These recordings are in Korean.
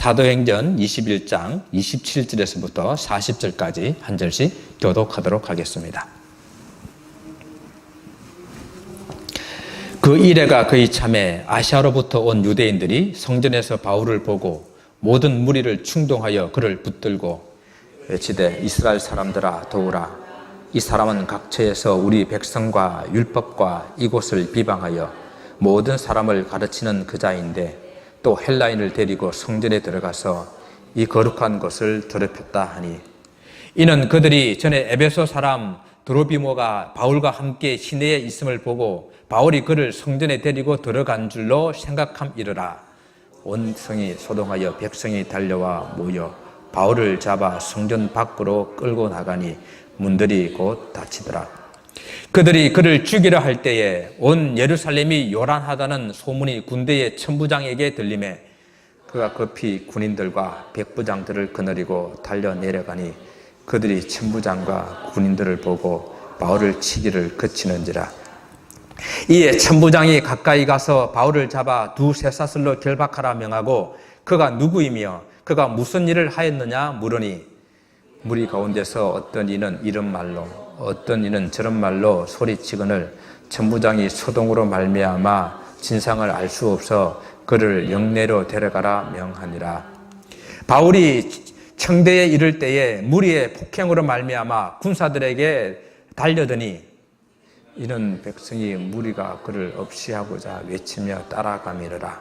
사도행전 21장 27절에서부터 40절까지 한 절씩 교독하도록 하겠습니다. 그 이래가 거의 참에 아시아로부터 온 유대인들이 성전에서 바울을 보고 모든 무리를 충동하여 그를 붙들고 외치되 이스라엘 사람들아 도우라. 이 사람은 각처에서 우리 백성과 율법과 이곳을 비방하여 모든 사람을 가르치는 그 자인데 또 헬라인을 데리고 성전에 들어가서 이 거룩한 것을 더럽혔다 하니 이는 그들이 전에 에베소 사람 드로비모가 바울과 함께 시내에 있음을 보고 바울이 그를 성전에 데리고 들어간 줄로 생각함이러라. 온 성이 소동하여 백성이 달려와 모여 바울을 잡아 성전 밖으로 끌고 나가니 문들이 곧 닫히더라. 그들이 그를 죽이려 할 때에 온 예루살렘이 요란하다는 소문이 군대의 천부장에게 들리매 그가 급히 군인들과 백부장들을 거느리고 달려 내려가니 그들이 천부장과 군인들을 보고 바울을 치기를 그치는지라. 이에 천부장이 가까이 가서 바울을 잡아 두 쇠사슬로 결박하라 명하고 그가 누구이며 그가 무슨 일을 하였느냐 물으니 무리 가운데서 어떤 이는 이런 말로 어떤 이는 저런 말로 소리치거늘 천부장이 소동으로 말미암아 진상을 알 수 없어 그를 영내로 데려가라 명하니라. 바울이 청대에 이를 때에 무리의 폭행으로 말미암아 군사들에게 달려드니 이는 백성이 무리가 그를 없이하고자 외치며 따라가미르라.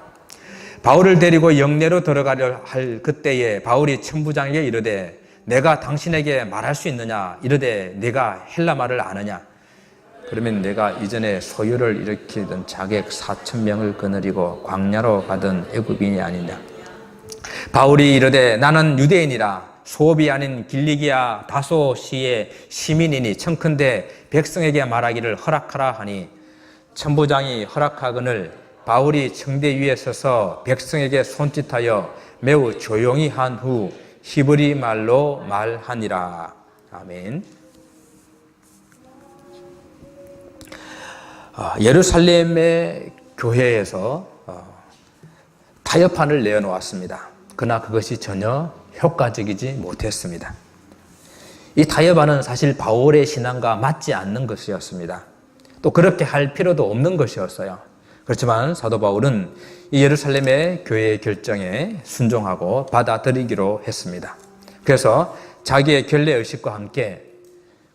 바울을 데리고 영내로 들어가려 할 그때에 바울이 천부장에게 이르되 내가 당신에게 말할 수 있느냐 이르되 내가 헬라 말을 아느냐 그러면 내가 이전에 소요를 일으키던 자객 4,000명을 거느리고 광야로 가던 애굽인이 아니냐. 바울이 이르되 나는 유대인이라 소업이 아닌 길리기아 다소시의 시민이니 청컨대 백성에게 말하기를 허락하라 하니 천부장이 허락하거늘 바울이 청대 위에 서서 백성에게 손짓하여 매우 조용히 한 후 히브리 말로 말하니라. 아멘. 예루살렘의 교회에서 타협판을 내어놓았습니다. 그러나 그것이 전혀 효과적이지 못했습니다. 이 타협안은 사실 바울의 신앙과 맞지 않는 것이었습니다. 또 그렇게 할 필요도 없는 것이었어요. 그렇지만 사도 바울은 이 예루살렘의 교회의 결정에 순종하고 받아들이기로 했습니다. 그래서 자기의 결례의식과 함께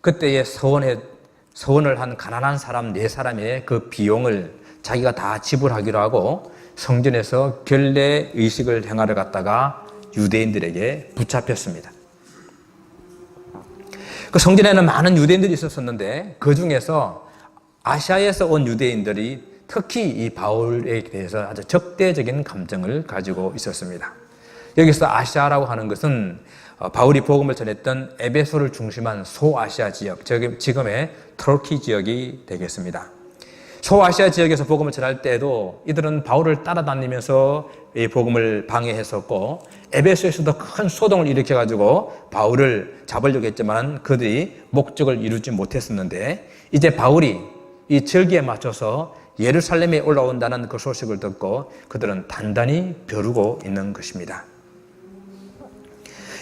그때의 서원을 한 가난한 사람 4사람의 그 비용을 자기가 다 지불하기로 하고 성전에서 결례의식을 행하러 갔다가 유대인들에게 붙잡혔습니다. 그 성전에는 많은 유대인들이 있었는데 그 중에서 아시아에서 온 유대인들이 특히 이 바울에 대해서 아주 적대적인 감정을 가지고 있었습니다. 여기서 아시아라고 하는 것은 바울이 복음을 전했던 에베소를 중심한 소아시아 지역, 지금의 터키 지역이 되겠습니다. 소아시아 지역에서 복음을 전할 때에도 이들은 바울을 따라다니면서 이 복음을 방해했었고 에베소에서도 큰 소동을 일으켜가지고 바울을 잡으려고 했지만 그들이 목적을 이루지 못했었는데 이제 바울이 이 절기에 맞춰서 예루살렘에 올라온다는 그 소식을 듣고 그들은 단단히 벼르고 있는 것입니다.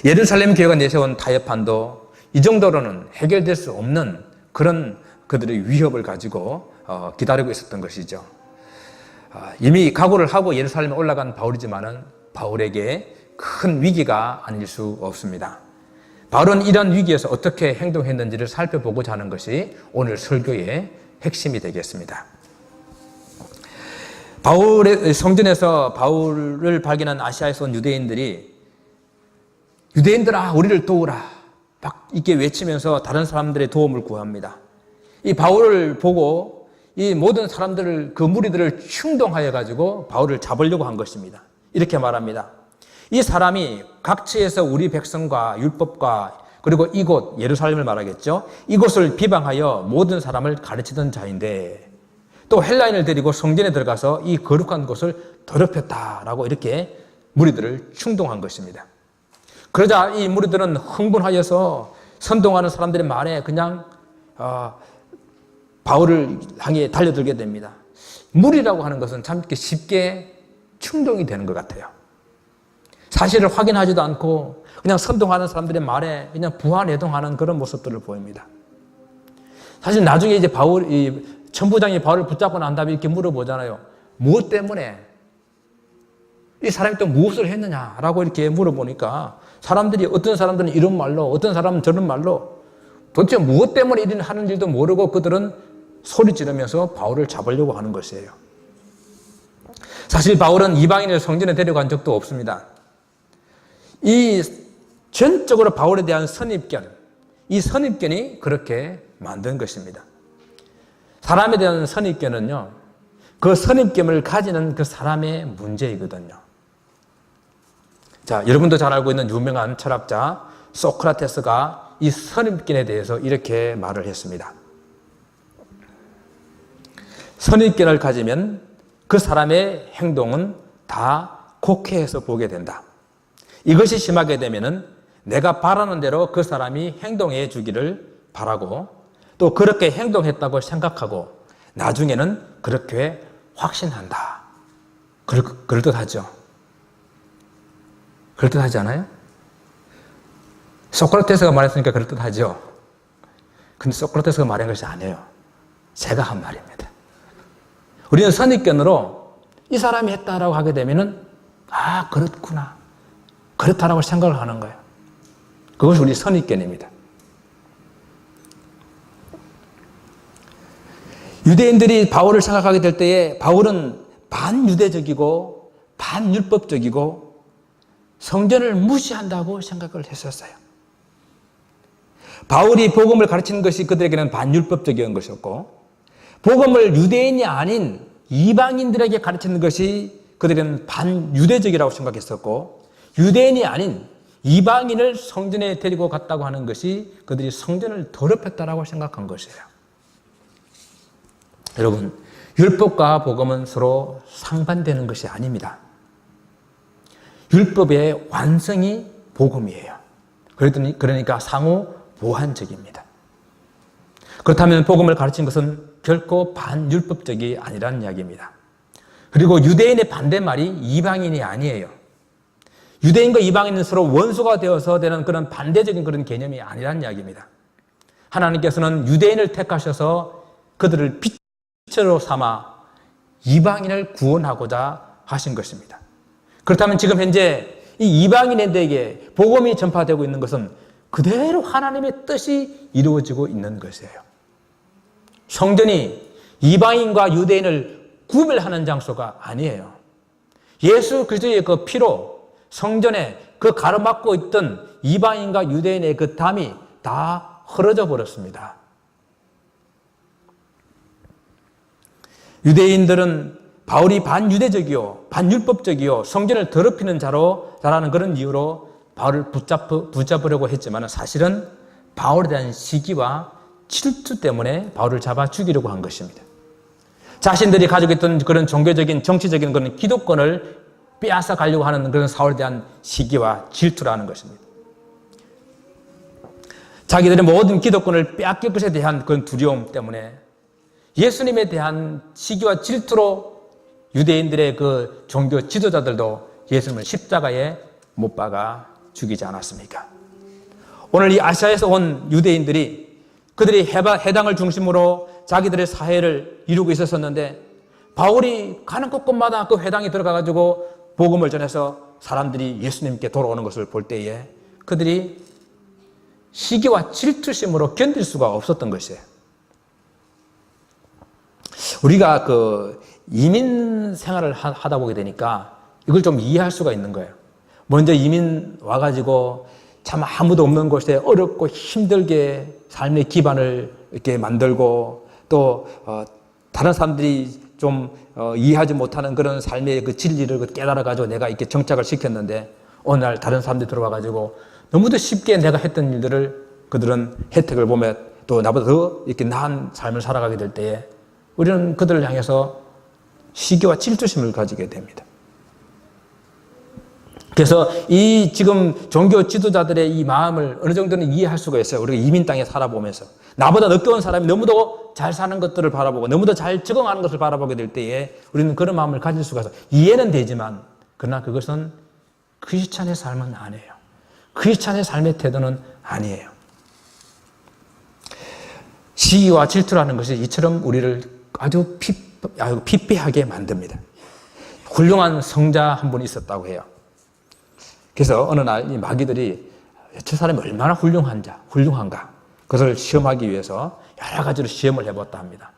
예루살렘 교회가 내세운 타협판도 이 정도로는 해결될 수 없는 그런 그들의 위협을 가지고 기다리고 있었던 것이죠. 이미 각오를 하고 예루살렘에 올라간 바울이지만은 바울에게 큰 위기가 아닐 수 없습니다. 바울은 이런 위기에서 어떻게 행동했는지를 살펴보고자 하는 것이 오늘 설교의 핵심이 되겠습니다. 바울의 성전에서 바울을 발견한 아시아에서 온 유대인들아 우리를 도우라 막 이렇게 외치면서 다른 사람들의 도움을 구합니다. 이 바울을 보고 이 모든 사람들을 그 무리들을 충동하여 가지고 바울을 잡으려고 한 것입니다. 이렇게 말합니다. 이 사람이 각처에서 우리 백성과 율법과 그리고 이곳 예루살렘을 말하겠죠. 이곳을 비방하여 모든 사람을 가르치던 자인데 또 헬라인을 데리고 성전에 들어가서 이 거룩한 곳을 더럽혔다라고 이렇게 무리들을 충동한 것입니다. 그러자 이 무리들은 흥분하여서 선동하는 사람들의 말에 그냥 바울을 향해 달려들게 됩니다. 무리라고 하는 것은 참 쉽게 충동이 되는 것 같아요. 사실을 확인하지도 않고 그냥 선동하는 사람들의 말에 그냥 부하내동하는 그런 모습들을 보입니다. 사실 나중에 이제 천부장이 바울을 붙잡고 난 다음에 이렇게 물어보잖아요. 무엇 때문에? 이 사람이 또 무엇을 했느냐라고 이렇게 물어보니까 사람들이 어떤 사람들은 이런 말로 어떤 사람은 저런 말로 도대체 무엇 때문에 일을 하는지도 모르고 그들은 소리 지르면서 바울을 잡으려고 하는 것이에요. 사실 바울은 이방인을 성전에 데려간 적도 없습니다. 이 전적으로 바울에 대한 선입견, 이 선입견이 그렇게 만든 것입니다. 사람에 대한 선입견은요, 그 선입견을 가지는 그 사람의 문제이거든요. 자, 여러분도 잘 알고 있는 유명한 철학자 소크라테스가 이 선입견에 대해서 이렇게 말을 했습니다. 선입견을 가지면 그 사람의 행동은 다 곡해해서 보게 된다. 이것이 심하게 되면은 내가 바라는 대로 그 사람이 행동해 주기를 바라고 또 그렇게 행동했다고 생각하고 나중에는 그렇게 확신한다. 그럴듯하죠? 그럴듯하지 않아요? 소크라테스가 말했으니까 그럴듯하죠? 근데 소크라테스가 말한 것이 아니에요. 제가 한 말입니다. 우리는 선입견으로 이 사람이 했다라고 하게 되면은 아, 그렇구나. 그렇다라고 생각을 하는 거예요. 그것이 우리 선입견입니다. 유대인들이 바울을 생각하게 될 때에 바울은 반유대적이고 반율법적이고 성전을 무시한다고 생각을 했었어요. 바울이 복음을 가르치는 것이 그들에게는 반율법적인 것이었고 복음을 유대인이 아닌 이방인들에게 가르치는 것이 그들은 반유대적이라고 생각했었고 유대인이 아닌 이방인을 성전에 데리고 갔다고 하는 것이 그들이 성전을 더럽혔다라고 생각한 것이에요. 여러분, 율법과 복음은 서로 상반되는 것이 아닙니다. 율법의 완성이 복음이에요. 그러니까 상호 보완적입니다. 그렇다면 복음을 가르친 것은 결코 반율법적이 아니라는 이야기입니다. 그리고 유대인의 반대말이 이방인이 아니에요. 유대인과 이방인은 서로 원수가 되어서 되는 그런 반대적인 그런 개념이 아니라는 이야기입니다. 하나님께서는 유대인을 택하셔서 그들을 빛으로 삼아 이방인을 구원하고자 하신 것입니다. 그렇다면 지금 현재 이 이방인들에게 복음이 전파되고 있는 것은 그대로 하나님의 뜻이 이루어지고 있는 것이에요. 성전이 이방인과 유대인을 구별하는 장소가 아니에요. 예수 그리스도의 그 피로 성전에 그 가로막고 있던 이방인과 유대인의 그 담이 다 흐려져 버렸습니다. 유대인들은 바울이 반유대적이요, 반율법적이요, 성전을 더럽히는 자라는 그런 이유로 바울을 붙잡으려고 했지만 사실은 바울에 대한 시기와 질투 때문에 바울을 잡아 죽이려고 한 것입니다. 자신들이 가지고 있던 그런 종교적인, 정치적인 그런 기득권을 빼앗아 가려고 하는 그런 사울에 대한 시기와 질투라는 것입니다. 자기들의 모든 기득권을 빼앗길 것에 대한 그런 두려움 때문에 예수님에 대한 시기와 질투로 유대인들의 그 종교 지도자들도 예수님을 십자가에 못 박아 죽이지 않았습니까? 오늘 이 아시아에서 온 유대인들이 그들이 해당을 중심으로 자기들의 사회를 이루고 있었는데 바울이 가는 곳곳마다 그 회당에 들어가가지고 복음을 전해서 사람들이 예수님께 돌아오는 것을 볼 때에 그들이 시기와 질투심으로 견딜 수가 없었던 것이에요. 우리가 그 이민 생활을 하다 보게 되니까 이걸 좀 이해할 수가 있는 거예요. 먼저 이민 와가지고 참 아무도 없는 곳에 어렵고 힘들게 삶의 기반을 이렇게 만들고 또 다른 사람들이 좀 이해하지 못하는 그런 삶의 그 진리를 깨달아가지고 내가 이렇게 정착을 시켰는데 어느 날 다른 사람들이 들어와가지고 너무도 쉽게 내가 했던 일들을 그들은 혜택을 보며 또 나보다 더 이렇게 나은 삶을 살아가게 될 때에 우리는 그들을 향해서 시기와 질투심을 가지게 됩니다. 그래서 이 지금 종교 지도자들의 이 마음을 어느 정도는 이해할 수가 있어요. 우리가 이민 땅에 살아보면서 나보다 늦게 사람이 너무도 잘 사는 것들을 바라보고 너무도 잘 적응하는 것을 바라보게 될 때에 우리는 그런 마음을 가질 수가 있어요. 이해는 되지만 그러나 그것은 크리스찬의 삶은 아니에요. 크리스찬의 삶의 태도는 아니에요. 시기와 질투라는 것이 이처럼 우리를 아주 피폐하게 만듭니다. 훌륭한 성자 한 분이 있었다고 해요. 그래서 어느 날 이 마귀들이 저 사람이 얼마나 훌륭한가 그것을 시험하기 위해서 여러 가지로 시험을 해봤다 합니다.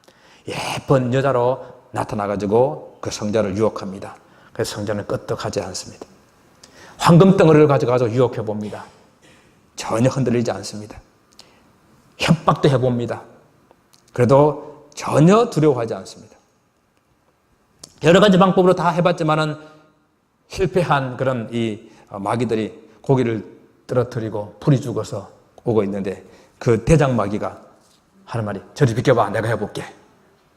예쁜 여자로 나타나가지고 그 성자를 유혹합니다. 그래서 성자는 끄떡하지 않습니다. 황금덩어리를 가져가서 유혹해봅니다. 전혀 흔들리지 않습니다. 협박도 해봅니다. 그래도 전혀 두려워하지 않습니다. 여러 가지 방법으로 다 해봤지만은 실패한 그런 이 마귀들이 고기를 떨어뜨리고 풀이 죽어서 오고 있는데 그 대장 마귀가 하는 말이 저리 비켜봐 내가 해볼게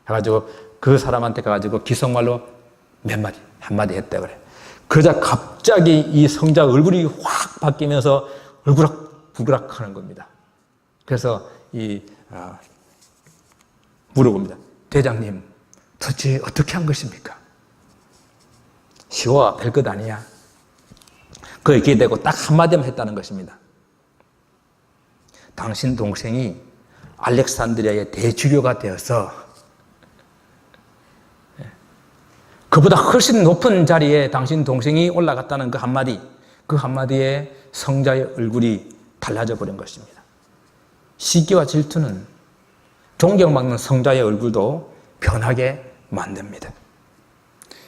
해가지고 그 사람한테 가가지고 기성말로 한마디 했다 그래. 그러자 갑자기 이 성자 얼굴이 확 바뀌면서 얼그락부그락 하는 겁니다. 그래서 물어봅니다. 대장님 도대체 어떻게 한 것입니까? 쉬워 별것 아니야. 그렇게 되고 딱 한마디만 했다는 것입니다. 당신 동생이 알렉산드리아의 대주교가 되어서 그보다 훨씬 높은 자리에 당신 동생이 올라갔다는 그 한마디에 성자의 얼굴이 달라져 버린 것입니다. 시기와 질투는 존경받는 성자의 얼굴도 변하게 만듭니다.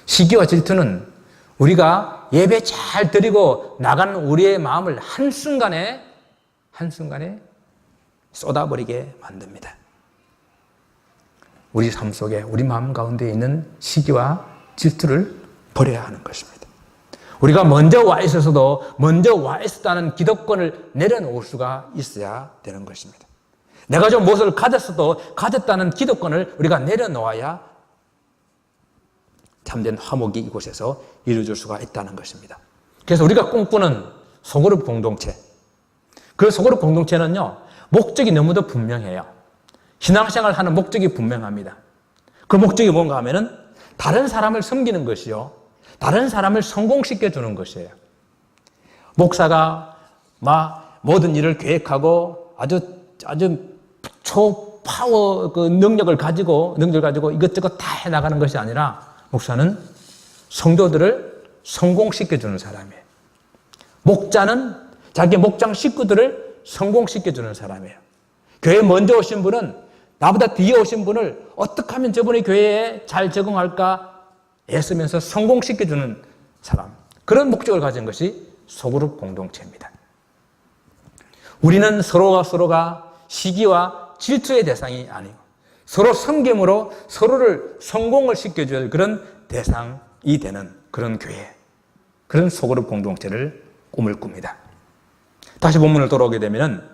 시기와 질투는 우리가 예배 잘 드리고 나가는 우리의 마음을 한순간에 쏟아버리게 만듭니다. 우리 삶 속에 우리 마음 가운데 있는 시기와 질투를 버려야 하는 것입니다. 우리가 먼저 와 있어서도 먼저 와 있었다는 기득권을 내려놓을 수가 있어야 되는 것입니다. 내가 좀 무엇을 가졌어도 가졌다는 기득권을 우리가 내려놓아야 참된 화목이 이곳에서 이루어질 수가 있다는 것입니다. 그래서 우리가 꿈꾸는 소그룹 공동체, 그 소그룹 공동체는요 목적이 너무도 분명해요. 신앙생활 하는 목적이 분명합니다. 그 목적이 뭔가 하면은 다른 사람을 섬기는 것이요 다른 사람을 성공시켜주는 것이에요. 목사가 모든 일을 계획하고 아주 초파워 그 능력을 가지고 이것저것 다 해나가는 것이 아니라 목사는 성도들을 성공시켜주는 사람이에요. 목자는 자기 목장 식구들을 성공시켜주는 사람이에요. 교회에 먼저 오신 분은 나보다 뒤에 오신 분을 어떻게 하면 저분이 교회에 잘 적응할까 애쓰면서 성공시켜주는 사람. 그런 목적을 가진 것이 소그룹 공동체입니다. 우리는 서로가 시기와 질투의 대상이 아니고 서로 섬김으로 서로를 성공을 시켜줄 그런 대상이 되는 그런 교회, 그런 소그룹 공동체를 꿈을 꿉니다. 다시 본문을 돌아오게 되면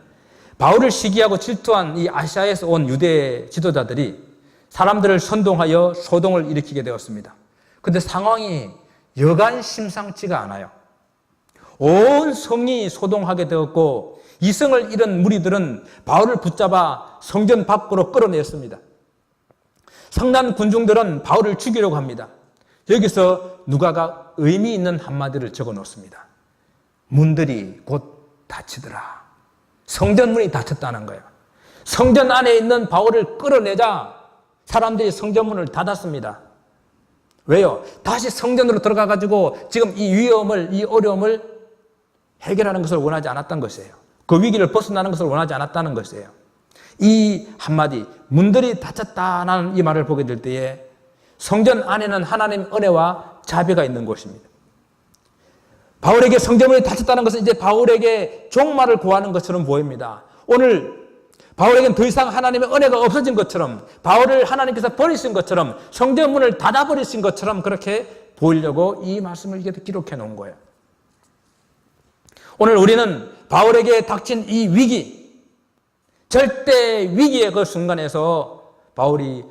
바울을 시기하고 질투한 이 아시아에서 온 유대 지도자들이 사람들을 선동하여 소동을 일으키게 되었습니다. 그런데 상황이 여간 심상치가 않아요. 온 성이 소동하게 되었고 이성을 잃은 무리들은 바울을 붙잡아 성전 밖으로 끌어냈습니다. 성난 군중들은 바울을 죽이려고 합니다. 여기서 누가가 의미 있는 한마디를 적어 놓습니다. 문들이 곧 닫히더라. 성전문이 닫혔다는 거예요. 성전 안에 있는 바울을 끌어내자 사람들이 성전문을 닫았습니다. 왜요? 다시 성전으로 들어가가지고 지금 이 위험을, 이 어려움을 해결하는 것을 원하지 않았던 것이에요. 그 위기를 벗어나는 것을 원하지 않았다는 것이에요. 이 한마디, 문들이 닫혔다는 이 말을 보게 될 때에 성전 안에는 하나님의 은혜와 자비가 있는 곳입니다. 바울에게 성전문이 닫혔다는 것은 이제 바울에게 종말을 구하는 것처럼 보입니다. 오늘 바울에게는 더 이상 하나님의 은혜가 없어진 것처럼, 바울을 하나님께서 버리신 것처럼, 성전문을 닫아버리신 것처럼 그렇게 보이려고 이 말씀을 이렇게 기록해 놓은 거예요. 오늘 우리는 바울에게 닥친 이 위기, 절대 위기의 그 순간에서 바울이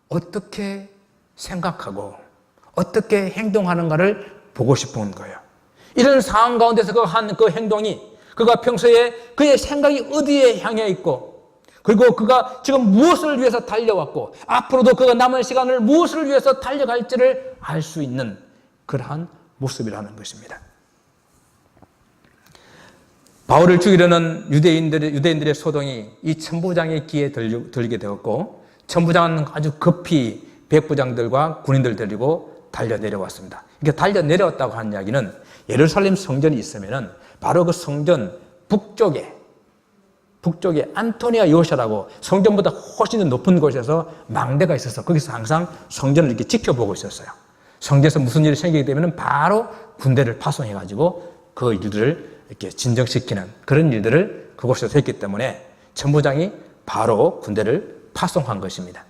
어떻게 생각하고 어떻게 행동하는가를 보고 싶은 거예요. 이런 상황 가운데서 그가 한 그 행동이, 그가 평소에 그의 생각이 어디에 향해 있고, 그리고 그가 지금 무엇을 위해서 달려왔고, 앞으로도 그가 남은 시간을 무엇을 위해서 달려갈지를 알 수 있는 그러한 모습이라는 것입니다. 바울을 죽이려는 유대인들의 소동이 이 천부장의 귀에 들게 되었고, 천부장은 아주 급히 백부장들과 군인들 데리고 달려 내려왔습니다. 이게 달려 내려왔다고 하는 이야기는 예루살렘 성전이 있으면은 바로 그 성전 북쪽에 안토니아 요새라고 성전보다 훨씬 더 높은 곳에서 망대가 있어서 거기서 항상 성전을 이렇게 지켜보고 있었어요. 성전에서 무슨 일이 생기게 되면 바로 군대를 파송해가지고 그 일들을 이렇게 진정시키는 그런 일들을 그곳에서 했기 때문에 천부장이 바로 군대를 파송한 것입니다.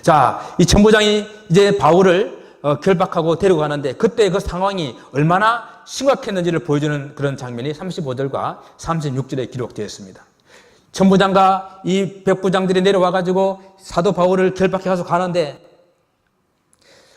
자, 이 천부장이 이제 바울을 결박하고 데리고 가는데 그때 그 상황이 얼마나 심각했는지를 보여주는 그런 장면이 35절과 36절에 기록되어 있습니다. 천부장과 이 백부장들이 내려와가지고 사도 바울을 결박해서 가는데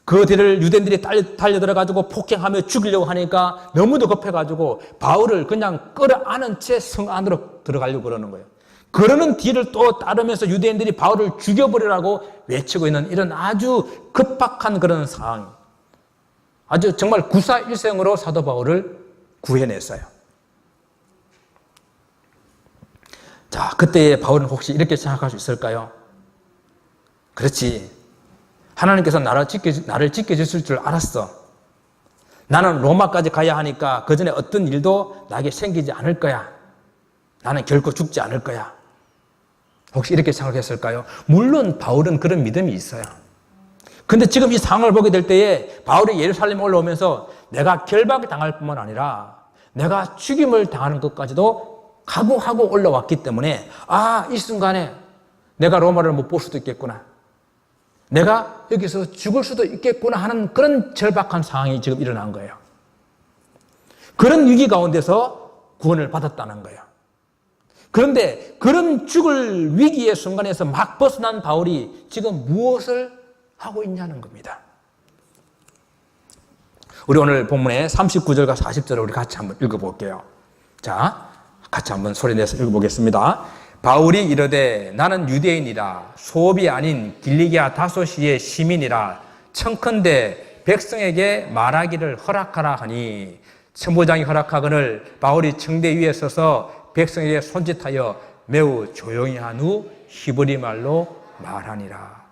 그 뒤를 유대인들이 달려들어가지고 폭행하며 죽이려고 하니까 너무도 급해가지고 바울을 그냥 끌어안은 채 성 안으로 들어가려고 그러는 거예요. 그러는 뒤를 또 따르면서 유대인들이 바울을 죽여버리라고 외치고 있는 이런 아주 급박한 그런 상황. 아주 정말 구사일생으로 사도 바울을 구해냈어요. 자, 그때 바울은 혹시 이렇게 생각할 수 있을까요? 그렇지. 하나님께서 나를 지켜주실 줄 알았어. 나는 로마까지 가야 하니까 그 전에 어떤 일도 나에게 생기지 않을 거야. 나는 결코 죽지 않을 거야. 혹시 이렇게 생각했을까요? 물론 바울은 그런 믿음이 있어요. 근데 지금 이 상황을 보게 될 때에 바울이 예루살렘에 올라오면서 내가 결박을 당할 뿐만 아니라 내가 죽임을 당하는 것까지도 각오하고 올라왔기 때문에 이 순간에 내가 로마를 못 볼 수도 있겠구나. 내가 여기서 죽을 수도 있겠구나 하는 그런 절박한 상황이 지금 일어난 거예요. 그런 위기 가운데서 구원을 받았다는 거예요. 그런데 그런 죽을 위기의 순간에서 막 벗어난 바울이 지금 무엇을 하고 있냐는 겁니다. 우리 오늘 본문의 39절과 40절을 우리 같이 한번 읽어볼게요. 자, 같이 한번 소리내서 읽어보겠습니다. 바울이 이르되 나는 유대인이라 소업이 아닌 길리기아 다소시의 시민이라 청컨대 백성에게 말하기를 허락하라 하니 천부장이 허락하거늘 바울이 청대 위에 서서 백성에게 손짓하여 매우 조용히 한 후 히브리 말로 말하니라.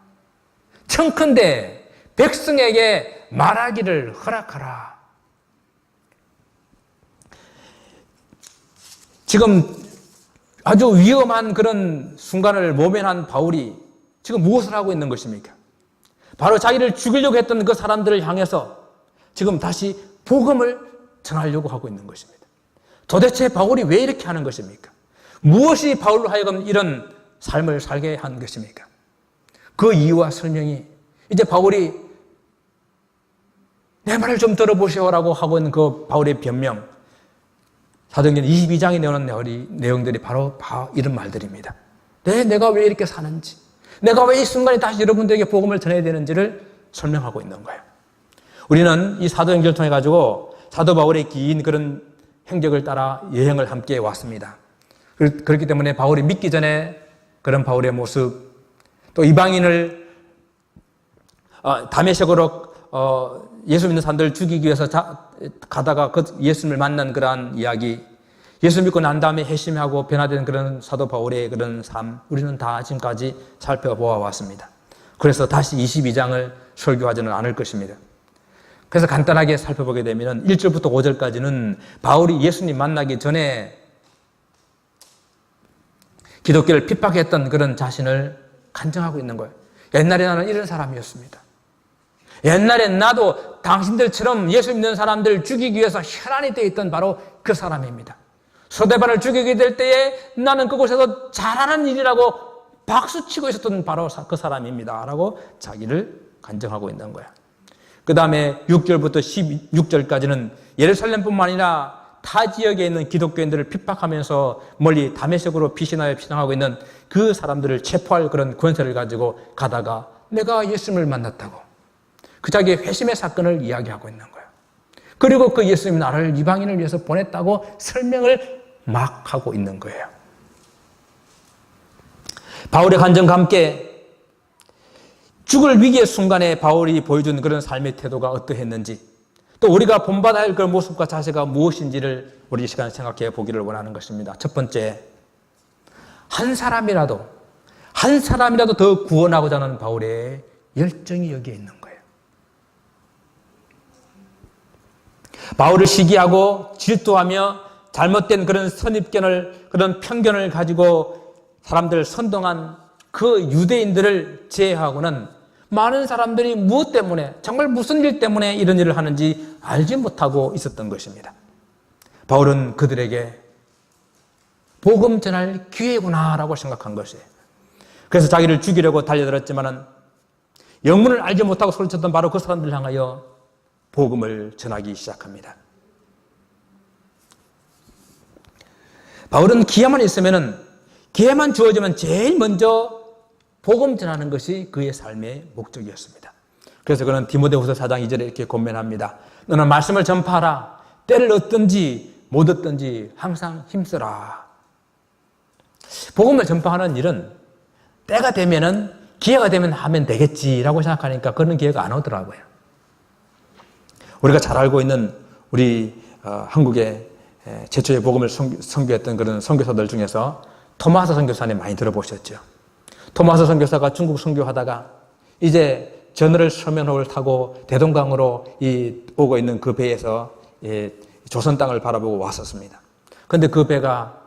청컨대 백성에게 말하기를 허락하라. 지금 아주 위험한 그런 순간을 모면한 바울이 지금 무엇을 하고 있는 것입니까? 바로 자기를 죽이려고 했던 그 사람들을 향해서 지금 다시 복음을 전하려고 하고 있는 것입니다. 도대체 바울이 왜 이렇게 하는 것입니까? 무엇이 바울로 하여금 이런 삶을 살게 한 것입니까? 그 이유와 설명이 이제 바울이 내 말을 좀 들어보시오라고 하고 있는 그 바울의 변명, 사도행전 22장에 내놓은 내용들이 바로 이런 말들입니다. 내가 왜 이렇게 사는지, 내가 왜 이 순간에 다시 여러분들에게 복음을 전해야 되는지를 설명하고 있는 거예요. 우리는 이 사도행전을 통해 가지고 사도 바울의 긴 그런 행적을 따라 여행을 함께 왔습니다. 그렇기 때문에 바울이 믿기 전에 그런 바울의 모습, 또 이방인을 다메섹으로 예수 믿는 사람들을 죽이기 위해서 가다가 그 예수님을 만난 그러한 이야기, 예수 믿고 난 다음에 회심하고 변화된 그런 사도 바울의 그런 삶, 우리는 다 지금까지 살펴보아 왔습니다. 그래서 다시 22장을 설교하지는 않을 것입니다. 그래서 간단하게 살펴보게 되면 1절부터 5절까지는 바울이 예수님 만나기 전에 기독교를 핍박했던 그런 자신을 간증하고 있는 거예요. 옛날에 나는 이런 사람이었습니다. 옛날에 나도 당신들처럼 예수 믿는 사람들 죽이기 위해서 혈안이 되어 있던 바로 그 사람입니다. 스데반을 죽이게 될 때에 나는 그곳에서 잘하는 일이라고 박수치고 있었던 바로 그 사람입니다. 라고 자기를 간증하고 있는 거예요. 그 다음에 6절부터 16절까지는 예루살렘뿐만 아니라 타 지역에 있는 기독교인들을 핍박하면서 멀리 다메섹으로 피신하고 있는 그 사람들을 체포할 그런 권세를 가지고 가다가 내가 예수님을 만났다고 그 자기의 회심의 사건을 이야기하고 있는 거예요. 그리고 그 예수님 나를 이방인을 위해서 보냈다고 설명을 막 하고 있는 거예요. 바울의 간증과 함께 죽을 위기의 순간에 바울이 보여준 그런 삶의 태도가 어떠했는지, 또 우리가 본받아야 할 그 모습과 자세가 무엇인지를 우리 이 시간에 생각해 보기를 원하는 것입니다. 첫 번째, 한 사람이라도 더 구원하고자 하는 바울의 열정이 여기에 있는 거예요. 바울을 시기하고 질투하며 잘못된 그런 선입견을, 그런 편견을 가지고 사람들을 선동한 그 유대인들을 제외하고는 많은 사람들이 무엇 때문에, 정말 무슨 일 때문에 이런 일을 하는지 알지 못하고 있었던 것입니다. 바울은 그들에게 복음 전할 기회구나라고 생각한 것이에요. 그래서 자기를 죽이려고 달려들었지만은 영문을 알지 못하고 소리쳤던 바로 그 사람들을 향하여 복음을 전하기 시작합니다. 바울은 기회만 있으면은, 기회만 주어지면 제일 먼저 복음 전하는 것이 그의 삶의 목적이었습니다. 그래서 그는 디모데후서 4장 2절에 이렇게 권면합니다. 너는 말씀을 전파하라. 때를 얻든지 못 얻든지 항상 힘써라. 복음을 전파하는 일은 때가 되면은, 기회가 되면 하면 되겠지라고 생각하니까 그런 기회가 안 오더라고요. 우리가 잘 알고 있는 우리 한국의 최초의 복음을 선교했던 그런 선교사들 중에서 토마스 선교사님 많이 들어보셨죠? 토마스 선교사가 중국 선교하다가 이제 저널 서면호를 타고 대동강으로 오고 있는 그 배에서 조선 땅을 바라보고 왔었습니다. 그런데 그 배가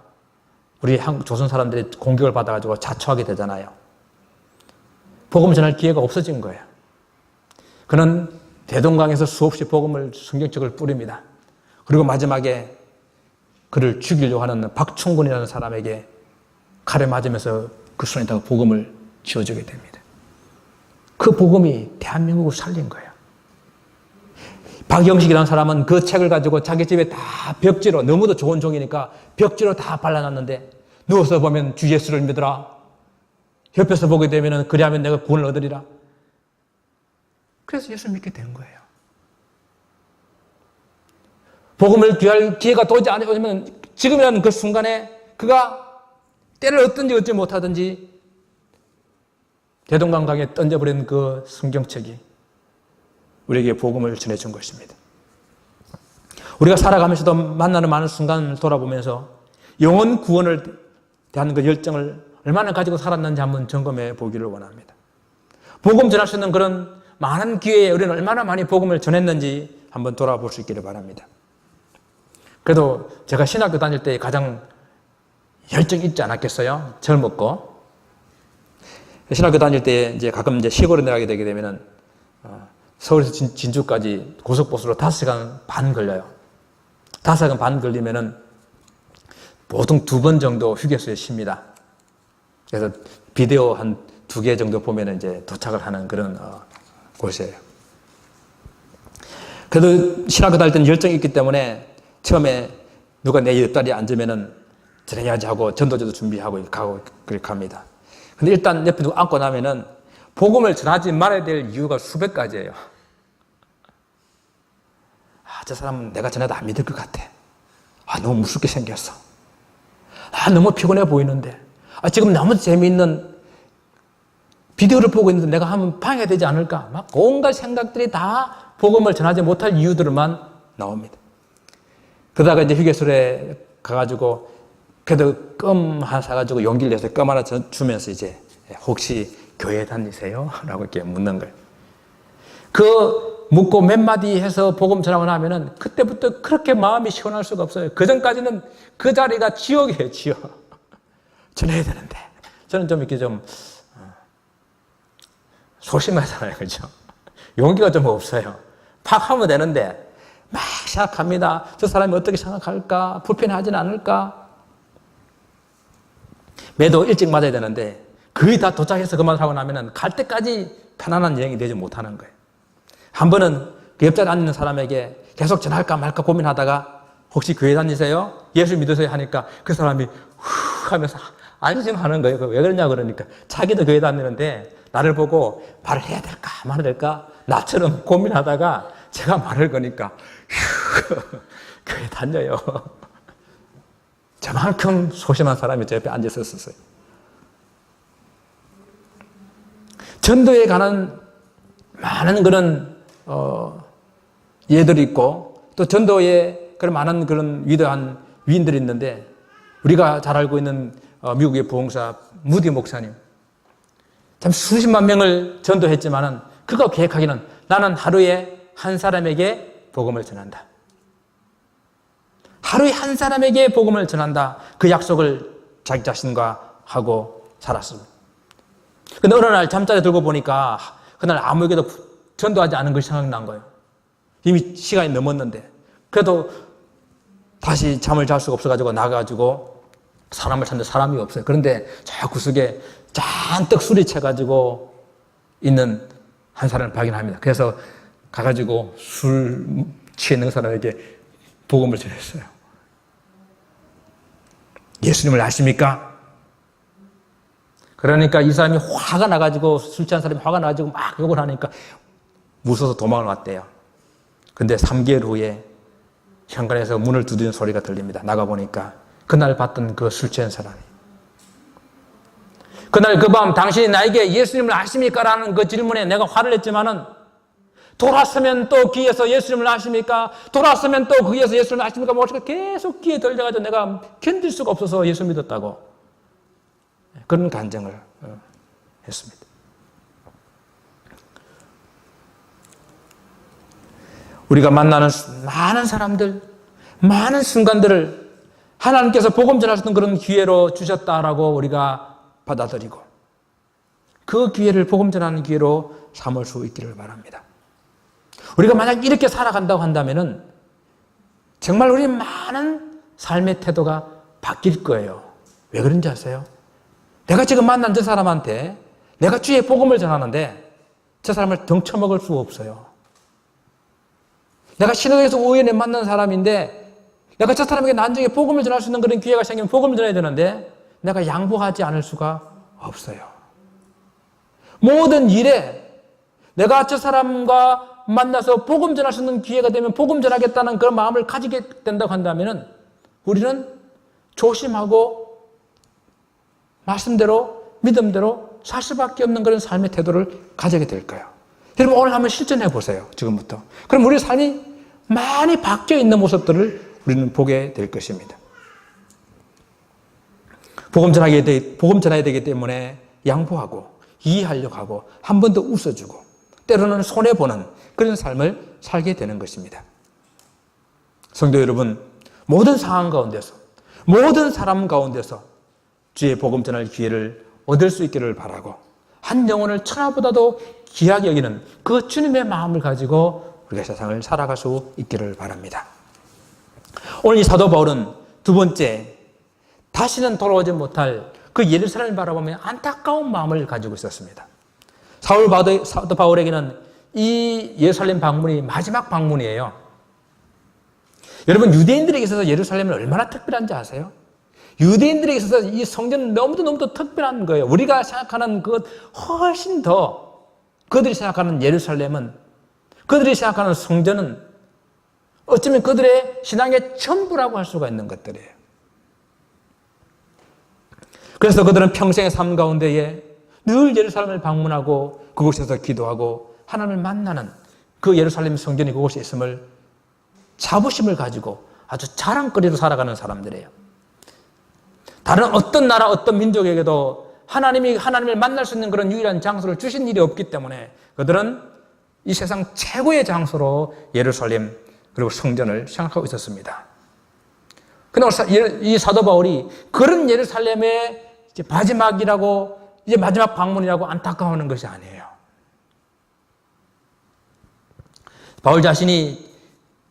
우리 한국 조선 사람들이 공격을 받아가지고 자초하게 되잖아요. 복음 전할 기회가 없어진 거예요. 그는 대동강에서 수없이 복음을, 성경책을 뿌립니다. 그리고 마지막에 그를 죽이려고 하는 박충근이라는 사람에게 칼에 맞으면서 그 손에다가 복음을 쥐어주게 됩니다. 그 복음이 대한민국을 살린 거예요. 박영식이라는 사람은 그 책을 가지고 자기 집에 다 벽지로, 너무도 좋은 종이니까 벽지로 다 발라놨는데, 누워서 보면 주 예수를 믿으라. 옆에서 보게 되면 그리하면 내가 구원을 얻으리라. 그래서 예수 믿게 된 거예요. 복음을 귀할 기회가 도저히 안 오면 지금이라는 그 순간에 그가 때를 얻든지 얻지 못하든지 대동강강에 던져버린 그 성경책이 우리에게 복음을 전해준 것입니다. 우리가 살아가면서도 만나는 많은 순간을 돌아보면서 영혼 구원을 대한 그 열정을 얼마나 가지고 살았는지 한번 점검해 보기를 원합니다. 복음 전할 수 있는 그런 많은 기회에 우리는 얼마나 많이 복음을 전했는지 한번 돌아볼 수 있기를 바랍니다. 그래도 제가 신학교 다닐 때 가장 열정이 있지 않았겠어요? 젊었고. 신학교 다닐 때 이제 가끔 이제 시골에 내려가게 되게 되면은, 서울에서 진주까지 고속버스로 5시간 반 걸려요. 5시간 반 걸리면은 보통 2번 정도 휴게소에 쉽니다. 그래서 비디오 한 2개 정도 보면은 이제 도착을 하는 그런 곳이에요. 그래도 신학교 다닐 때는 열정이 있기 때문에 처음에 누가 내 옆다리에 앉으면은 전해야지 하고 전도제도 준비하고 가고 그렇게 갑니다. 근데 일단 옆에 누가 앉고 나면은 복음을 전하지 말아야 될 이유가 수백 가지예요. 저 사람은 내가 전해도 안 믿을 것 같아. 너무 무섭게 생겼어. 너무 피곤해 보이는데. 지금 너무 재미있는 비디오를 보고 있는데 내가 하면 방해가 되지 않을까. 막 온갖 생각들이 다 복음을 전하지 못할 이유들만 나옵니다. 그러다가 이제 휴게소에 가가지고 그래도 껌 하나 사가지고 용기를 내서 껌 하나 주면서 이제 혹시 교회 다니세요? 라고 이렇게 묻는 거예요. 그 묻고 몇 마디 해서 복음 전하고 나면은 그때부터 그렇게 마음이 시원할 수가 없어요. 그 전까지는 그 자리가 지옥이에요, 지옥. 전해야 되는데. 저는 좀 이렇게 좀 소심하잖아요, 그죠? 용기가 좀 없어요. 팍 하면 되는데 막 생각합니다. 저 사람이 어떻게 생각할까? 불편하진 않을까? 매도 일찍 맞아야 되는데 거의 다 도착해서 그만 하고 나면은 갈 때까지 편안한 여행이 되지 못하는 거예요. 한 번은 그 옆자리에 앉는 사람에게 계속 전할까 말까 고민하다가 혹시 교회 다니세요? 예수 믿으세요? 하니까 그 사람이 후 하면서 안심하는 거예요. 왜 그러냐 그러니까 자기도 교회 다니는데 나를 보고 말을 해야 될까 말아야 될까 나처럼 고민하다가 제가 말을 거니까 휴 교회 다녀요. 저만큼 소심한 사람이 제 옆에 앉아 있었어요. 전도에 관한 많은 그런 예들이 있고 또 전도에 그런 많은 그런 위대한 위인들이 있는데 우리가 잘 알고 있는 미국의 부흥사 무디 목사님 참 수십만 명을 전도했지만은 그가 계획하기는 나는 하루에 한 사람에게 복음을 전한다. 하루에 한 사람에게 복음을 전한다. 그 약속을 자기 자신과 하고 살았습니다. 근데 어느 날 잠자리 들고 보니까 그날 아무에게도 전도하지 않은 것이 생각난 거예요. 이미 시간이 넘었는데. 그래도 다시 잠을 잘 수가 없어가지고 나가가지고 사람을 찾는데 사람이 없어요. 그런데 저 구석에 잔뜩 술이 채가지고 있는 한 사람을 발견합니다. 그래서 가가지고 술 취해 있는 사람에게 복음을 전했어요. 예수님을 아십니까? 그러니까 이 사람이 화가 나가지고 술 취한 사람이 화가 나가지고 막 욕을 하니까 무서워서 도망을 왔대요. 근데 3개월 후에 현관에서 문을 두드리는 소리가 들립니다. 나가보니까 그날 봤던 그 술 취한 사람이 그날 그 밤 당신이 나에게 예수님을 아십니까? 라는 그 질문에 내가 화를 냈지만은 돌았으면 또 귀에서 예수님을 아십니까? 돌았으면 또 귀에서 예수님을 아십니까? 계속 귀에 들려가지고 내가 견딜 수가 없어서 예수 믿었다고 그런 간증을 했습니다. 우리가 만나는 많은 사람들, 많은 순간들을 하나님께서 복음 전할 수 있는 그런 기회로 주셨다라고 우리가 받아들이고 그 기회를 복음 전하는 기회로 삼을 수 있기를 바랍니다. 우리가 만약 이렇게 살아간다고 한다면은 정말 우리 많은 삶의 태도가 바뀔 거예요. 왜 그런지 아세요? 내가 지금 만난 저 사람한테 내가 주의 복음을 전하는데 저 사람을 등쳐먹을 수 없어요. 내가 신호에서 우연히 만난 사람인데 내가 저 사람에게 나중에 복음을 전할 수 있는 그런 기회가 생기면 복음을 전해야 되는데 내가 양보하지 않을 수가 없어요. 모든 일에 내가 저 사람과 만나서 복음 전할 수 있는 기회가 되면 복음 전하겠다는 그런 마음을 가지게 된다고 한다면 우리는 조심하고 말씀대로 믿음대로 살 수밖에 없는 그런 삶의 태도를 가지게 될 거예요. 여러분 오늘 한번 실천해 보세요. 지금부터. 그럼 우리 삶이 많이 바뀌어 있는 모습들을 우리는 보게 될 것입니다. 복음 전해야 되기 때문에 양보하고 이해하려고 하고 한 번 더 웃어주고 때로는 손해보는 그런 삶을 살게 되는 것입니다. 성도 여러분, 모든 상황 가운데서 모든 사람 가운데서 주의 복음 전할 기회를 얻을 수 있기를 바라고 한 영혼을 천하보다도 귀하게 여기는 그 주님의 마음을 가지고 우리가 세상을 살아갈 수 있기를 바랍니다. 오늘 이 사도 바울은 두 번째 다시는 돌아오지 못할 그 예루살렘을 바라보며 안타까운 마음을 가지고 있었습니다. 사도 바울에게는 이 예루살렘 방문이 마지막 방문이에요. 여러분 유대인들에게 있어서 예루살렘은 얼마나 특별한지 아세요? 유대인들에게 있어서 이 성전은 너무도 특별한 거예요. 우리가 생각하는 것 훨씬 더 그들이 생각하는 예루살렘은 그들이 생각하는 성전은 어쩌면 그들의 신앙의 전부라고 할 수가 있는 것들이에요. 그래서 그들은 평생의 삶 가운데에 늘 예루살렘을 방문하고 그곳에서 기도하고 하나님을 만나는 그 예루살렘 성전이 그곳에 있음을 자부심을 가지고 아주 자랑거리로 살아가는 사람들이에요. 다른 어떤 나라 어떤 민족에게도 하나님을 만날 수 있는 그런 유일한 장소를 주신 일이 없기 때문에 그들은 이 세상 최고의 장소로 예루살렘 그리고 성전을 생각하고 있었습니다. 그런데 이 사도 바울이 그런 예루살렘의 마지막이라고 이제 마지막 방문이라고 안타까워하는 것이 아니에요. 바울 자신이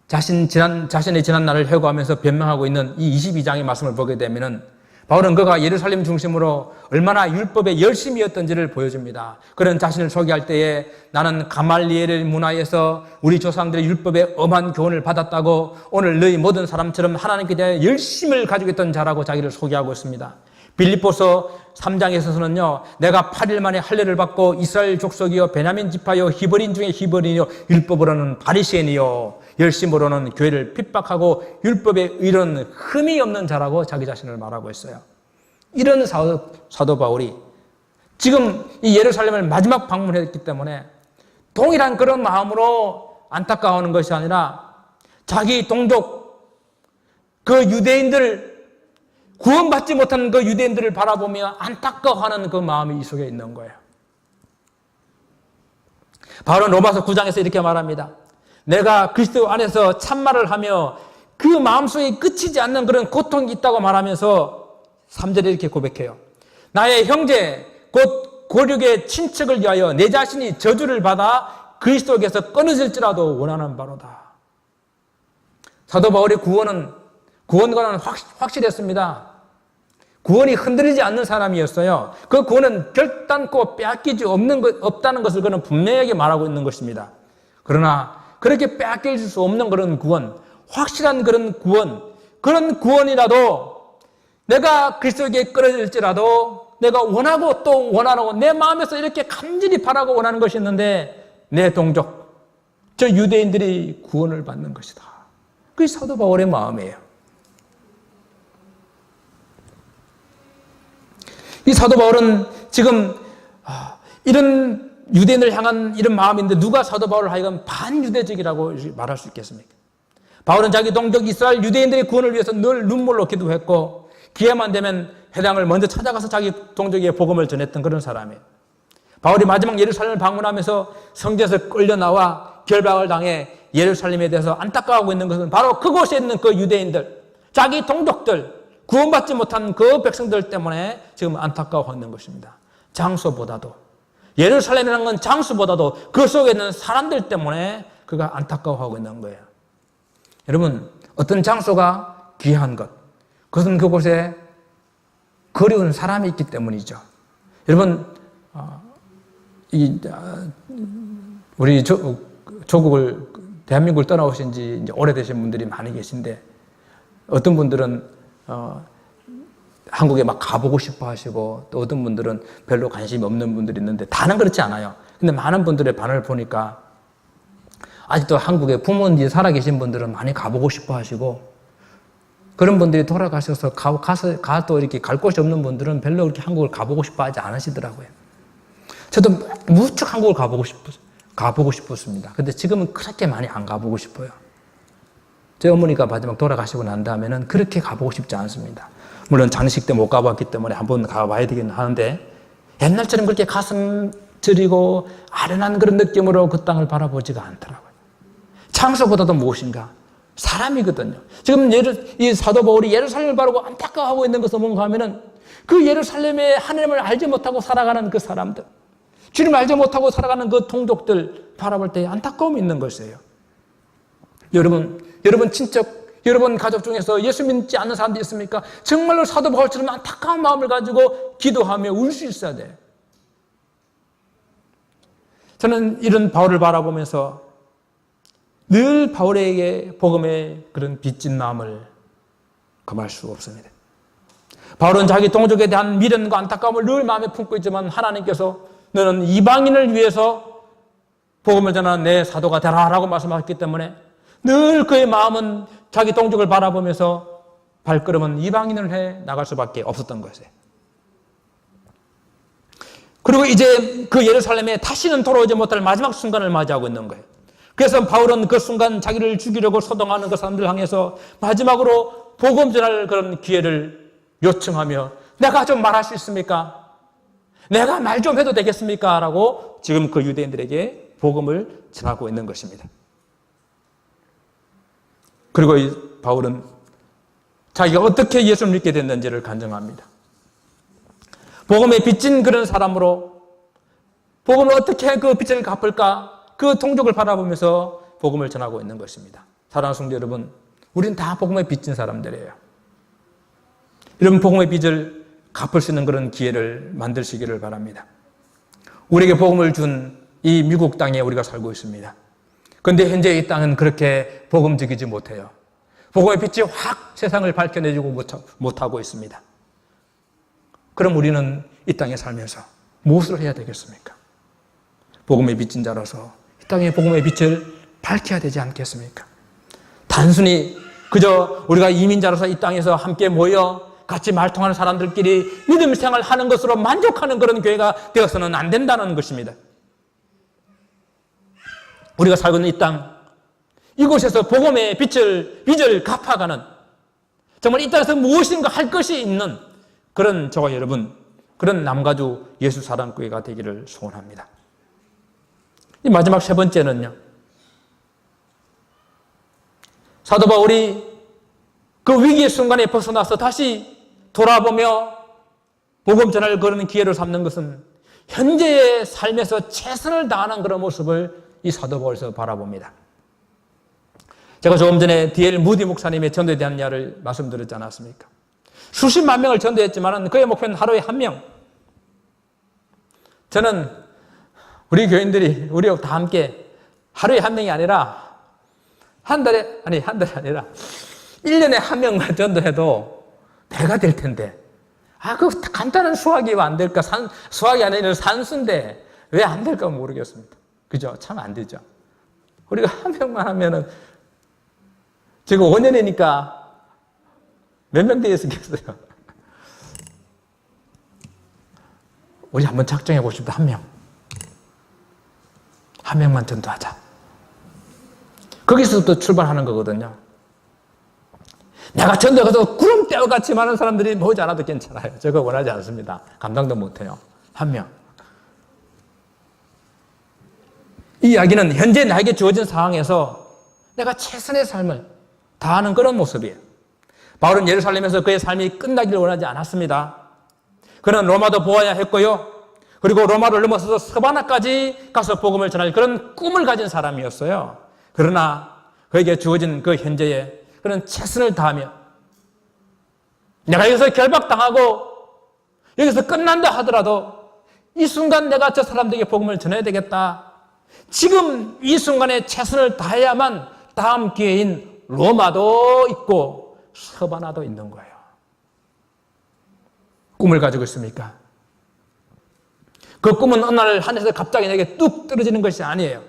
자신의 지난 날을 회고하면서 변명하고 있는 이 22장의 말씀을 보게 되면은 바울은 그가 예루살렘 중심으로 얼마나 율법에 열심이었던지를 보여줍니다. 그런 자신을 소개할 때에 나는 가말리엘의 문화에서 우리 조상들의 율법에 엄한 교훈을 받았다고 오늘 너희 모든 사람처럼 하나님께 대해 열심을 가지고 있던 자라고 자기를 소개하고 있습니다. 빌립보서 3장에서는요, 내가 8일 만에 할례를 받고 이스라엘 족속이요 베냐민 지파요 히브리인 중에 히브리인이요 율법으로는 바리새인이요 열심으로는 교회를 핍박하고 율법에 이런 흠이 없는 자라고 자기 자신을 말하고 있어요. 이런 사도 바울이 지금 이 예루살렘을 마지막 방문했기 때문에 동일한 그런 마음으로 안타까워하는 것이 아니라 자기 동족, 그 유대인들, 구원받지 못한 그 유대인들을 바라보며 안타까워하는 그 마음이 이 속에 있는 거예요. 바울은 로마서 9장에서 이렇게 말합니다. 내가 그리스도 안에서 참말을 하며 그 마음속에 끝이지 않는 그런 고통이 있다고 말하면서 3절에 이렇게 고백해요. 나의 형제 곧 고륙의 친척을 위하여 내 자신이 저주를 받아 그리스도께서 끊어질지라도 원하는 바로다. 사도 바울의 구원과는 확실했습니다. 구원이 흔들리지 않는 사람이었어요. 그 구원은 결단코 빼앗기지 없다는 것을 그는 분명하게 말하고 있는 것입니다. 그러나 그렇게 빼앗길 수 없는 그런 구원, 확실한 그런 구원, 그런 구원이라도 내가 그리스도에게 끌어질지라도 내가 원하고 또 원하고 내 마음에서 이렇게 간절히 바라고 원하는 것이 있는데 내 동족, 저 유대인들이 구원을 받는 것이다. 그게 사도 바울의 마음이에요. 이 사도 바울은 지금 이런 유대인을 향한 이런 마음인데 누가 사도 바울을 하여금 반유대적이라고 말할 수 있겠습니까? 바울은 자기 동족 이스라엘 유대인들의 구원을 위해서 늘 눈물로 기도했고 기회만 되면 회당을 먼저 찾아가서 자기 동족에게 복음을 전했던 그런 사람이에요. 바울이 마지막 예루살렘을 방문하면서 성전에서 끌려나와 결박을 당해 예루살렘에 대해서 안타까워하고 있는 것은 바로 그곳에 있는 그 유대인들, 자기 동족들, 구원받지 못한 그 백성들 때문에 지금 안타까워하고 있는 것입니다. 장소보다도, 예루살렘이라는 건 장소보다도 그 속에 있는 사람들 때문에 그가 안타까워하고 있는 거예요. 여러분, 어떤 장소가 귀한 것, 그것은 그곳에 그리운 사람이 있기 때문이죠. 여러분, 우리 조국을, 대한민국을 떠나오신 지 이제 오래되신 분들이 많이 계신데, 어떤 분들은 한국에 막 가보고 싶어 하시고, 또 어떤 분들은 별로 관심이 없는 분들이 있는데, 다는 그렇지 않아요. 근데 많은 분들의 반응을 보니까, 아직도 한국에 부모님이 살아계신 분들은 많이 가보고 싶어 하시고, 그런 분들이 돌아가셔서 가도 이렇게 갈 곳이 없는 분들은 별로 그렇게 한국을 가보고 싶어 하지 않으시더라고요. 저도 무척 한국을 가보고 싶었습니다. 근데 지금은 그렇게 많이 안 가보고 싶어요. 제 어머니가 마지막 돌아가시고 난 다음에는 그렇게 가보고 싶지 않습니다. 물론 장례식 때 못 가봤기 때문에 한번 가봐야 되긴 하는데, 옛날처럼 그렇게 가슴 저리고 아련한 그런 느낌으로 그 땅을 바라보지가 않더라고요. 장소보다도 무엇인가? 사람이거든요. 지금 이 사도 바울이 예루살렘을 바라보고 안타까워하고 있는 것은 뭔가 하면은 그 예루살렘에 하나님을 알지 못하고 살아가는 그 사람들, 주님을 알지 못하고 살아가는 그 동족들 바라볼 때 안타까움이 있는 것이에요. 여러분 친척, 여러분 가족 중에서 예수 믿지 않는 사람들이 있습니까? 정말로 사도 바울처럼 안타까운 마음을 가지고 기도하며 울 수 있어야 돼요. 저는 이런 바울을 바라보면서 늘 바울에게 복음의 그런 빚진 마음을 금할 수 없습니다. 바울은 자기 동족에 대한 미련과 안타까움을 늘 마음에 품고 있지만 하나님께서 너는 이방인을 위해서 복음을 전하는 내 사도가 되라라고 말씀하셨기 때문에 늘 그의 마음은 자기 동족을 바라보면서 발걸음은 이방인을 해 나갈 수밖에 없었던 것이에요. 그리고 이제 그 예루살렘에 다시는 돌아오지 못할 마지막 순간을 맞이하고 있는 거예요. 그래서 바울은 그 순간 자기를 죽이려고 소동하는 그 사람들 향해서 마지막으로 복음 전할 그런 기회를 요청하며 내가 좀 말할 수 있습니까? 내가 말 좀 해도 되겠습니까? 라고 지금 그 유대인들에게 복음을 전하고 있는 것입니다. 그리고 이 바울은 자기가 어떻게 예수를 믿게 됐는지를 간증합니다. 복음에 빚진 그런 사람으로 복음을 어떻게 그 빚을 갚을까? 그 동족을 바라보면서 복음을 전하고 있는 것입니다. 사랑하는 성도 여러분, 우리는 다 복음에 빚진 사람들이에요. 이런 복음의 빚을 갚을 수 있는 그런 기회를 만드시기를 바랍니다. 우리에게 복음을 준 이 미국 땅에 우리가 살고 있습니다. 그런데 현재 이 땅은 그렇게 복음적이지 못해요. 복음의 빛이 확 세상을 밝혀내주고 못하고 있습니다. 그럼 우리는 이 땅에 살면서 무엇을 해야 되겠습니까? 복음의 빚진 자로서 이 땅에 복음의 빛을 밝혀야 되지 않겠습니까? 단순히 그저 우리가 이민자로서 이 땅에서 함께 모여 같이 말통하는 사람들끼리 믿음 생활을 하는 것으로 만족하는 그런 교회가 되어서는 안 된다는 것입니다. 우리가 살고 있는 이 땅, 이곳에서 복음의 빚을 갚아가는, 정말 이 땅에서 무엇인가 할 것이 있는 그런 저와 여러분, 그런 남가주 예수 사랑교회가 되기를 소원합니다. 이 마지막 세 번째는요, 사도 바울이 그 위기의 순간에 벗어나서 다시 돌아보며 복음 전할 그런 기회를 삼는 것은 현재의 삶에서 최선을 다하는 그런 모습을 이 사도 바울에서 바라봅니다. 제가 조금 전에 D.L. 무디 목사님의 전도에 대한 이야기를 말씀드렸지 않았습니까? 수십만 명을 전도했지만 그의 목표는 하루에 한 명. 저는 우리 교인들이 우리와 다 함께 하루에 한 명이 아니라 한 달에 아니라 1년에 한 명만 전도해도 배가 될 텐데, 그 간단한 수학이 왜 안 될까? 수학이 아니라 산수인데 왜 안 될까 모르겠습니다. 그죠? 참 안 되죠. 우리가 한 명만 하면은 지금 5년이니까 몇 명 되어 있겠어요? 우리 한번 작정해 보십시오. 한 명. 한 명만 전도하자. 거기서부터 출발하는 거거든요. 내가 전도에 가서 구름대와-같이 많은 사람들이 모이지 않아도 괜찮아요. 저거 원하지 않습니다. 감당도 못해요. 한 명. 이 이야기는 현재 나에게 주어진 상황에서 내가 최선의 삶을 다하는 그런 모습이에요. 바울은 예루살렘에서 그의 삶이 끝나기를 원하지 않았습니다. 그는 로마도 보아야 했고요. 그리고 로마를 넘어서서 서바나까지 가서 복음을 전할 그런 꿈을 가진 사람이었어요. 그러나 그에게 주어진 그 현재에 그는 최선을 다하며, 내가 여기서 결박당하고 여기서 끝난다 하더라도 이 순간 내가 저 사람들에게 복음을 전해야 되겠다. 지금 이 순간에 최선을 다해야만 다음 기회인 로마도 있고 서바나도 있는 거예요. 꿈을 가지고 있습니까? 그 꿈은 어느 날 하늘에서 갑자기 내게 뚝 떨어지는 것이 아니에요.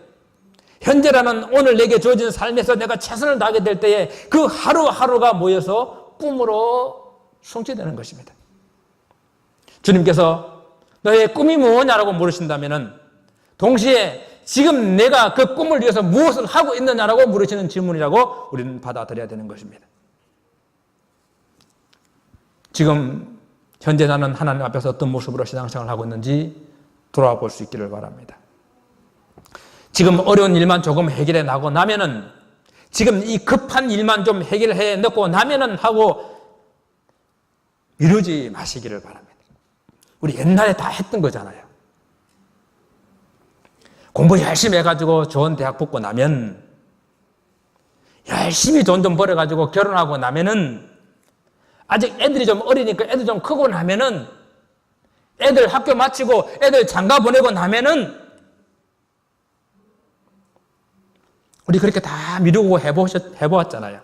현재라는 오늘 내게 주어진 삶에서 내가 최선을 다하게 될 때에 그 하루하루가 모여서 꿈으로 성취되는 것입니다. 주님께서 너의 꿈이 뭐냐라고 물으신다면 동시에 지금 내가 그 꿈을 위해서 무엇을 하고 있느냐라고 물으시는 질문이라고 우리는 받아들여야 되는 것입니다. 지금 현재 나는 하나님 앞에서 어떤 모습으로 신앙생활을 하고 있는지 돌아와 볼 수 있기를 바랍니다. 지금 어려운 일만 조금 해결해 나고 나면은, 지금 이 급한 일만 좀 해결해 놓고 나면은 하고 이러지 마시기를 바랍니다. 우리 옛날에 다 했던 거잖아요. 공부 열심히 해가지고 좋은 대학 붙고 나면, 열심히 돈 좀 벌어가지고 결혼하고 나면은, 아직 애들이 좀 어리니까 애들 좀 크고 나면은, 애들 학교 마치고 애들 장가 보내고 나면은, 우리 그렇게 다 미루고 해보았잖아요.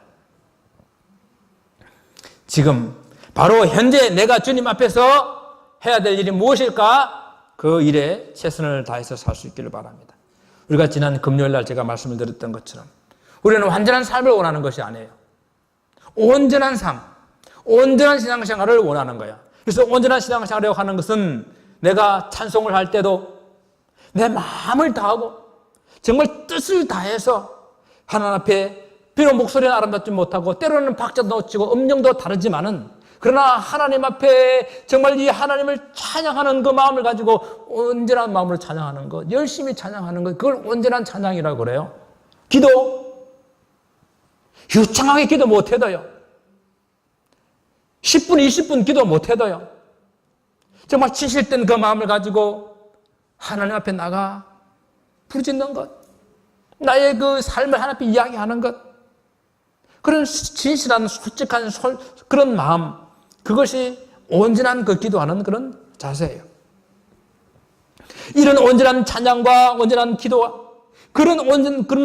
지금 바로 현재 내가 주님 앞에서 해야 될 일이 무엇일까? 그 일에 최선을 다해서 살 수 있기를 바랍니다. 우리가 지난 금요일 날 제가 말씀을 드렸던 것처럼 우리는 완전한 삶을 원하는 것이 아니에요. 온전한 삶, 온전한 신앙생활을 원하는 거야. 그래서 온전한 신앙생활이라고 하는 것은 내가 찬송을 할 때도 내 마음을 다하고 정말 뜻을 다해서 하나님 앞에, 비록 목소리는 아름답지 못하고 때로는 박자도 놓치고 음정도 다르지만은, 그러나 하나님 앞에 정말 이 하나님을 찬양하는 그 마음을 가지고 온전한 마음으로 찬양하는 것, 열심히 찬양하는 것, 그걸 온전한 찬양이라고 그래요. 기도, 유창하게 기도 못해도요. 10분, 20분 기도 못해도요. 정말 진실된 그 마음을 가지고 하나님 앞에 나가 부르짖는 것, 나의 그 삶을 하나님 앞에 이야기하는 것, 그런 진실한 솔직한 그런 마음, 그것이 온전한 그 기도하는 그런 자세예요. 이런 온전한 찬양과 온전한 기도와 그런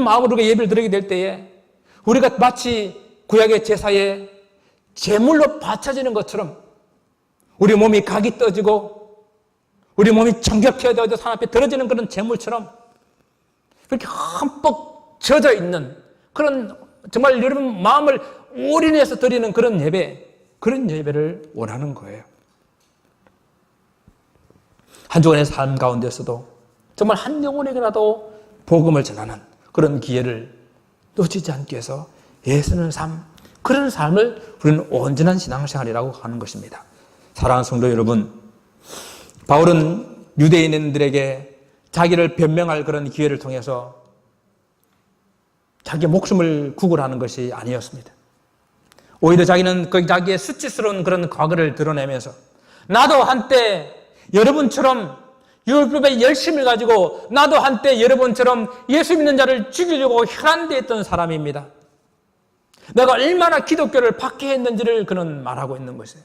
마음으로 우리가 예배를 드리게 될 때에 우리가 마치 구약의 제사에 제물로 바쳐지는 것처럼 우리 몸이 각이 떠지고 우리 몸이 정결케 되어져 하나님 앞에 들어지는 그런 제물처럼 그렇게 흠뻑 젖어 있는 그런, 정말 여러분 마음을 올인해서 드리는 그런 예배를 원하는 거예요. 한 주간의 삶 가운데서도 정말 한 영혼에게라도 복음을 전하는 그런 기회를 놓치지 않기 위해서 애쓰는 삶, 그런 삶을 우리는 온전한 신앙생활이라고 하는 것입니다. 사랑하는 성도 여러분, 바울은 유대인들에게 자기를 변명할 그런 기회를 통해서 자기 목숨을 구걸하는 것이 아니었습니다. 오히려 자기는 자기의 수치스러운 그런 과거를 드러내면서 나도 한때 여러분처럼 율법의 열심을 가지고 나도 한때 여러분처럼 예수 믿는 자를 죽이려고 혈안대했던 사람입니다. 내가 얼마나 기독교를 박해했는지를 그는 말하고 있는 것이에요.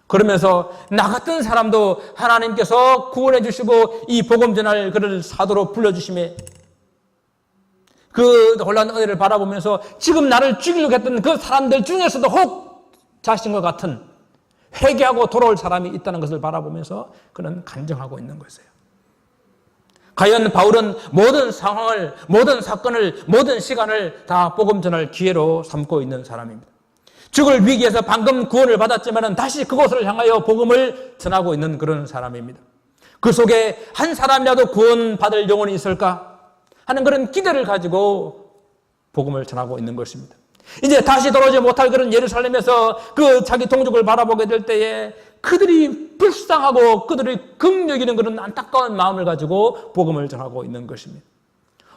그러면서 나 같은 사람도 하나님께서 구원해 주시고 이 복음 전할 그를 사도로 불러주심에 그 혼란한 은혜를 바라보면서 지금 나를 죽이려고 했던 그 사람들 중에서도 혹 자신과 같은 회개하고 돌아올 사람이 있다는 것을 바라보면서 그는 간증하고 있는 것이에요. 과연 바울은 모든 상황을, 모든 사건을, 모든 시간을 다 복음 전할 기회로 삼고 있는 사람입니다. 죽을 위기에서 방금 구원을 받았지만 다시 그곳을 향하여 복음을 전하고 있는 그런 사람입니다. 그 속에 한 사람이라도 구원받을 영혼이 있을까 하는 그런 기대를 가지고 복음을 전하고 있는 것입니다. 이제 다시 돌아오지 못할 그런 예루살렘에서 그 자기 동족을 바라보게 될 때에 그들이 불쌍하고 그들이 긍휼여기는 그런 안타까운 마음을 가지고 복음을 전하고 있는 것입니다.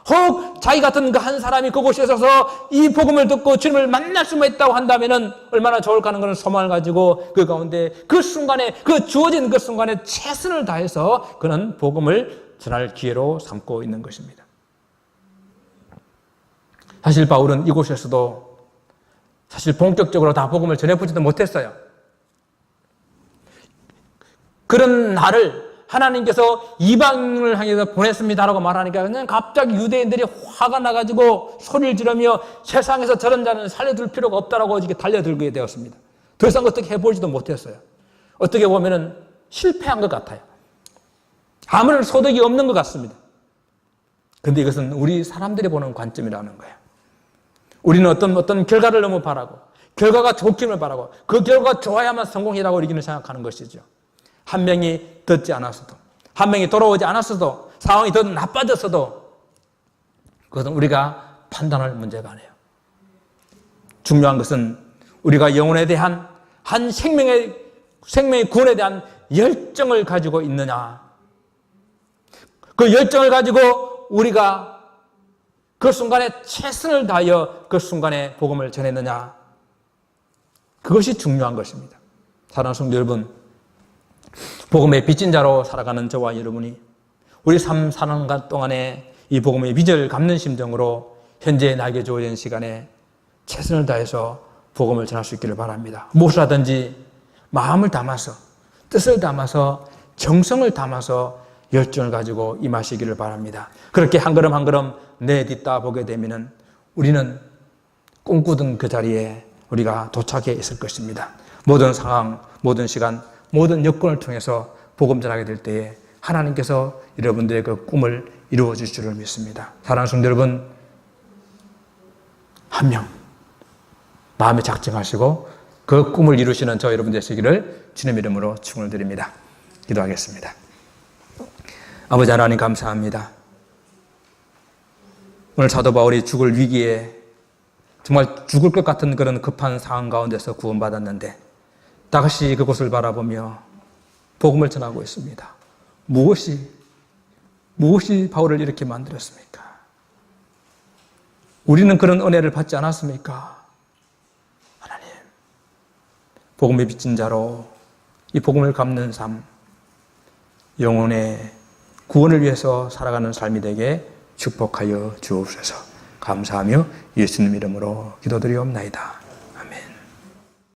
혹 자기 같은 그 한 사람이 그곳에 서서 이 복음을 듣고 주님을 만날 수만 있다고 한다면 얼마나 좋을까 하는 그런 소망을 가지고 그 가운데 그 순간에 그 주어진 그 순간에 최선을 다해서 그는 복음을 전할 기회로 삼고 있는 것입니다. 사실 바울은 이곳에서도 사실 본격적으로 다 복음을 전해보지도 못했어요. 그런 날을 하나님께서 이방인을 향해서 보냈습니다라고 말하니까 그냥 갑자기 유대인들이 화가 나가지고 소리를 지르며 세상에서 저런 자는 살려둘 필요가 없다라고 이렇게 달려들게 되었습니다. 더 이상 어떻게 해보지도 못했어요. 어떻게 보면은 실패한 것 같아요. 아무런 소득이 없는 것 같습니다. 그런데 이것은 우리 사람들이 보는 관점이라는 거예요. 우리는 어떤 결과를 너무 바라고 결과가 좋기를 바라고 그 결과가 좋아야만 성공이라고 우리는 생각하는 것이죠. 한 명이 듣지 않았어도 한 명이 돌아오지 않았어도 상황이 더 나빠졌어도 그것은 우리가 판단할 문제가 아니에요. 중요한 것은 우리가 영혼에 대한 한 생명의 구원에 대한 열정을 가지고 있느냐, 그 열정을 가지고 우리가 그 순간에 최선을 다하여 그 순간에 복음을 전했느냐, 그것이 중요한 것입니다. 사랑하는 성도 여러분, 복음의 빚진 자로 살아가는 저와 여러분이 우리 삶 사는 것 동안에 이 복음의 빚을 갚는 심정으로 현재 나에게 주어진 시간에 최선을 다해서 복음을 전할 수 있기를 바랍니다. 무엇을 하든지 마음을 담아서, 뜻을 담아서, 정성을 담아서 열정을 가지고 임하시기를 바랍니다. 그렇게 한 걸음 한 걸음 내딛다 보게 되면 우리는 꿈꾸던 그 자리에 우리가 도착해 있을 것입니다. 모든 상황, 모든 시간, 모든 여건을 통해서 복음 전하게 될 때에 하나님께서 여러분들의 그 꿈을 이루어 주실 줄을 믿습니다. 사랑하는 성도 여러분, 한 명 마음에 작정하시고 그 꿈을 이루시는 저 여러분 되시기를 주님 이름으로 축원을 드립니다. 기도하겠습니다. 아버지 하나님 감사합니다. 오늘 사도 바울이 죽을 위기에 정말 죽을 것 같은 그런 급한 상황 가운데서 구원받았는데 다시 그곳을 바라보며 복음을 전하고 있습니다. 무엇이 바울을 이렇게 만들었습니까? 우리는 그런 은혜를 받지 않았습니까? 하나님, 복음에 빚진 자로 이 복음을 갚는 삶, 영혼의 구원을 위해서 살아가는 삶이 되게 축복하여 주옵소서. 감사하며 예수님 이름으로 기도드리옵나이다.